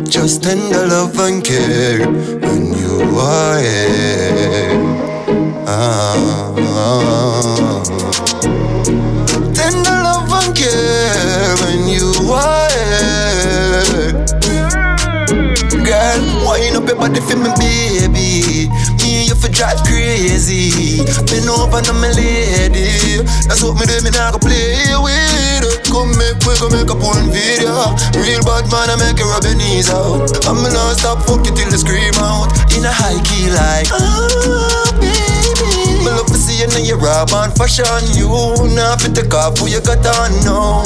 Just tender love and care when you are here. Tender love and care when you are here. Girl, wind up your body for me, baby. Me and you for drive crazy. Been over to my lady. That's what me do, me not go play with. Come make a porn video. Real bad man, I make you rub your knees out. I'm gonna stop fuck you till you scream out. In a high key like, oh baby. Me love to see you in your rap and fashion. You not fit the cop who you got on now.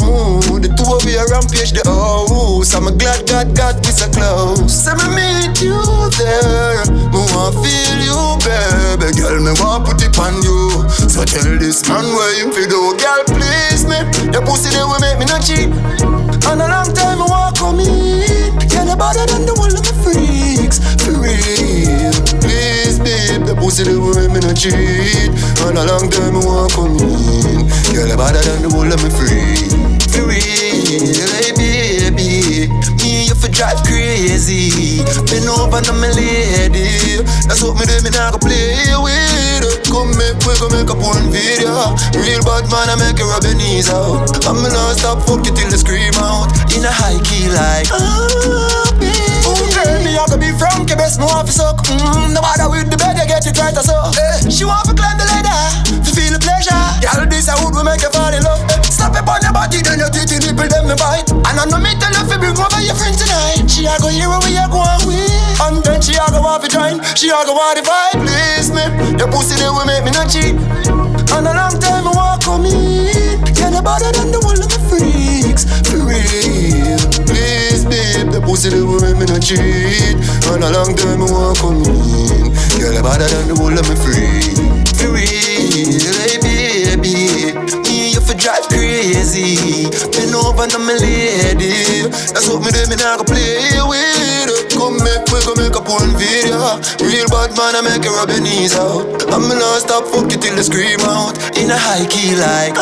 The two of you rampage the house. I'm glad God we so close. So me meet you there. Me want feel you, baby. Girl, me want put it on you. So tell this man where you feel do. Girl, please me. Your pussy they will make me not cheat. And a long time I want come in. Girl, you better than the one of my freaks. For real. Please, babe. The pussy they will make me not cheat. And a long time I want come in. Girl, you better than the one of my freaks. For real, hey baby. Me and you for drive crazy. Been over to my lady. That's what me do, me not go play with. Come make a porn video. Real bad man, I make you rub your knees out. I'm gonna stop fuck you till you scream out. In a high key like, oh baby. Oh girl, me I could be frank, best me want to suck. No matter with the bed, you get it right or so. She want to climb the ladder, to feel the pleasure. Girl, this a wood will make you fall in love. Stop it on your body, then your titty nipple, then me bite. And I know me tell you if you bring over your friend tonight. She a go hear where you going with. And then she a go want to join. She a go want to vibe. Please me, your pussy they will make me not cheat. And a long time I want come in. You're no better than the one of the freaks. For real. Please babe, the pussy they will make me not cheat. And a long time I want come in. You're no better than the one of my freaks. For real, hey baby. Me you for drive crazy. Been over to my lady. That's what me do, me not go play with. Come make a porn video. Real bad man, I make you rub your knees out. I'm gonna stop fuck you till you scream out. In a high key like,